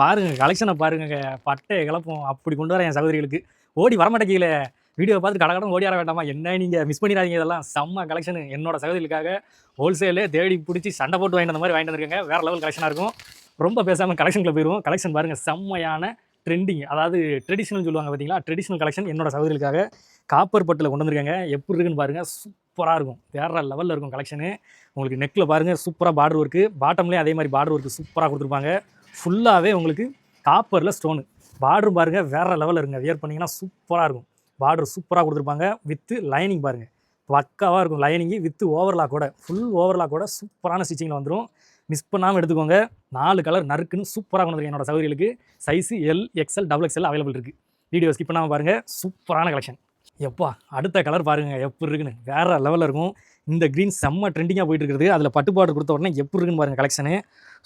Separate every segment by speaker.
Speaker 1: பாருங்க கலெக்ஷனை பாருங்க. பட்டைய கிளப்போம். அப்படி கொண்டு வரேன் என் சகோதரிகளுக்கு. ஓடி வரமாட்டேங்கல. வீடியோ பார்த்து கடகடன்னு ஓடி வர வேண்டாமா? என்ன நீங்க மிஸ் பண்ணிடாதீங்க இதெல்லாம். செம்ம கலெக்ஷன் என்னோட சகோதரிகளுக்காக ஹோல்சேலே தேடி பிடிச்சி சண்டை போட்டு வாங்கிட்டு வந்த மாதிரி வாங்கிட்டு வந்திருக்கேங்க. வேற லெவல் கலெக்ஷனாக இருக்கும். ரொம்ப பேசாமல் கலெக்ஷனுக்குள்ள போயிடுவோம். கலெக்ஷன் பாருங்க செம்மையான ட்ரெண்டிங், அதாவது ட்ரெடிஷனல் சொல்லுவாங்க பார்த்தீங்களா? ட்ரெடிஷனல் கலெக்ஷன் என்னோட சகோதரிகளுக்காக காப்பர் பட்டில் கொண்டு வந்திருக்காங்க. எப்படி இருக்குன்னு பாருங்க. சூப்பராக இருக்கும். வேற லெவலில் இருக்கும் கலெக்ஷனு. உங்களுக்கு நெக்கில் பாருங்க சூப்பராக பார்டர் ஒர்க்கு, பாட்டம்லேயும் அதே மாதிரி பார்டர் ஒர்க்கு சூப்பராக கொடுத்துருப்பாங்க. ஃபுல்லாகவே உங்களுக்கு காப்பரில் ஸ்டோனு. பார்டரும் பாருங்கள் வேறு லெவலில் இருங்க. வியர் பண்ணிங்கன்னா சூப்பராக இருக்கும். பார்டர் சூப்பராக கொடுத்துருப்பாங்க. வித்து லைனிங் பாருங்கள் பக்காவாக இருக்கும். லைனிங்கு வித்து ஓவர்லாக்கோட, ஃபுல் ஓவர்லாக்கோட சூப்பரான ஸ்டிச்சிங்கில் வந்துடும். மிஸ் பண்ணாமல் எடுத்துக்கோங்க. 4 கலர் நறுக்குன்னு சூப்பராக கொண்டு வந்துருக்கேன். என்னோட சகோதரிகளுக்கு size L, XL, XXL available இருக்குது. வீடியோ ஸ்கிப் பண்ணாமல் பாருங்கள். சூப்பரான கலெக்ஷன். எப்பா அடுத்த கலர் பாருங்கள் எப்படி இருக்குன்னு. வேறு லெவலில் இருக்கும். இந்த க்ரீன் செம்ம ட்ரெண்டிங்காக போயிட்டு இருக்குது. அதில் பட்டு பார்டர் கொடுத்த உடனே எப்படி இருக்குன்னு பாருங்கள். கலெக்ஷனு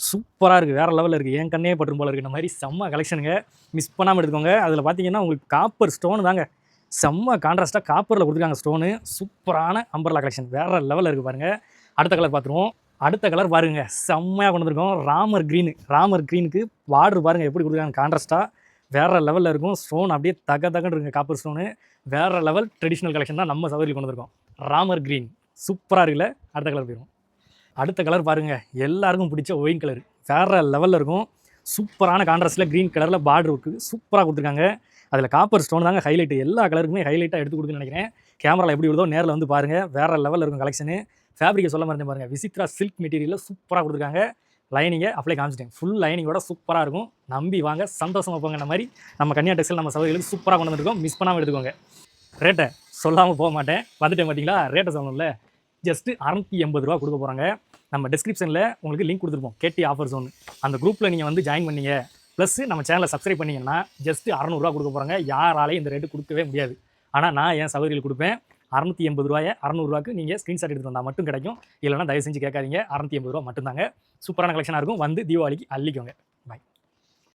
Speaker 1: சூப்பராக இருக்குது. வேறு லெவலில் இருக்குது. என் கண்ணே பட்டும் போல இருக்கிற மாதிரி செம்ம கலெக்ஷனுங்க. மிஸ் பண்ணாமல் எடுத்துக்கோங்க. அதில் பார்த்தீங்கன்னா உங்களுக்கு காப்பர் ஸ்டோனு தாங்க. செம்ம கான்ட்ராஸ்ட்டாக காப்பரில் கொடுத்துருக்காங்க ஸ்டோனு. சூப்பரான அம்பர்லா கலெக்ஷன் வேறு லெவலில் இருக்குது பாருங்கள். அடுத்த கலர் பார்த்துருவோம். அடுத்த கலர் பாருங்கள் செம்மையாக கொண்டு வந்திருக்கோம். ராமர் க்ரீனு. ராமர் க்ரீனுக்கு பார்டர் பாருங்கள் எப்படி கொடுத்துருக்காங்க. கான்ட்ராஸ்ட்டாக வேறு லெவலில் இருக்கும். ஸ்டோன் அப்படியே தகன்னு இருக்குங்க. காப்பர் ஸ்டோனு வேறு லெவல் ட்ரெடிஷ்னல் கலெக்ஷன் தான் நம்ம சகோதரி கொண்டு வந்திருக்கோம். ராமர் க்ரீன் சூப்பராக இருக்குல்ல. அடுத்த கலர் போயிடும். அடுத்த கலர் பாருங்கள் எல்லாருக்கும் பிடிச்ச ஒயின் கலர். வேறு லெவலில் இருக்கும். சூப்பரான கான்ட்ராஸ்ட்டில் க்ரீன் கலரில் பார்டர் இருக்குது. சூப்பராக கொடுத்துருக்காங்க. அதில் காப்பர் ஸ்டோன் தாங்க ஹைலைட்டு. எல்லா கலருக்குமே ஹைலைட்டாக எடுத்து கொடுக்குன்னு நினைக்கிறேன். கேமராவில் எப்படி விடுதோ நேரில் வந்து பாருங்கள். வேறு லெவலில் இருக்கும் கலெக்ஷனு. ஃபேப்ரிக்கை சொல்ல மாதிரி பாருங்கள். விசித்ரா சில்க் மெட்டீரியலில் சூப்பராக கொடுத்துருக்காங்க. லைனிங்கை அப்ளை காமிச்சிட்டேன். ஃபுல் லைனிங்கோட சூப்பராக இருக்கும். நம்பி வாங்க, சந்தோஷமாக போங்கிற மாதிரி நம்ம கன்னியா டெக்ஸ்டைல் நம்ம சகோதரிகளுக்கு சூப்பராக கொண்டு வந்துருக்கோம். மிஸ் பண்ணாமல் எடுத்துக்கோங்க. ரேட்டை சொல்லாமல் போக மாட்டேன். வந்துட்டேன் பார்த்தீங்களா? ரேட்டை சொல்லணும்ல. ஜஸ்ட்டு 680 ரூபா கொடுக்க போகிறாங்க. நம்ம டிஸ்கிரிப்ஷனில் உங்களுக்கு லிங்க் கொடுத்துருப்போம். கேடி ஆஃபர் ஜோன். அந்த குரூப்பில் நீங்கள் வந்து ஜாயின் பண்ணீங்க, ப்ளஸ் நம்ம சேனலை சப்ஸ்கிரைப் பண்ணிங்கன்னா ஜஸ்ட்டு 600 ரூபா கொடுக்க போகிறாங்க. யாராலையும் இந்த ரேட்டு கொடுக்கவே முடியாது. ஆனால் நான் என் சகோதரிகளுக்கு கொடுப்பேன். 680 ரூபாயை 600 ரூபாய்க்கு நீங்கள் ஸ்க்ரீன்ஷாட் எடுத்து வந்தால் மட்டும் கிடைக்கும். இல்லைனா தயவு செஞ்சு கேட்காதீங்க. 680 ரூபா மட்டும்தாங்க. சூப்பரான கலெக்ஷனாக இருக்கும். வந்து தீபாவளிக்கு அள்ளிக்கோங்க.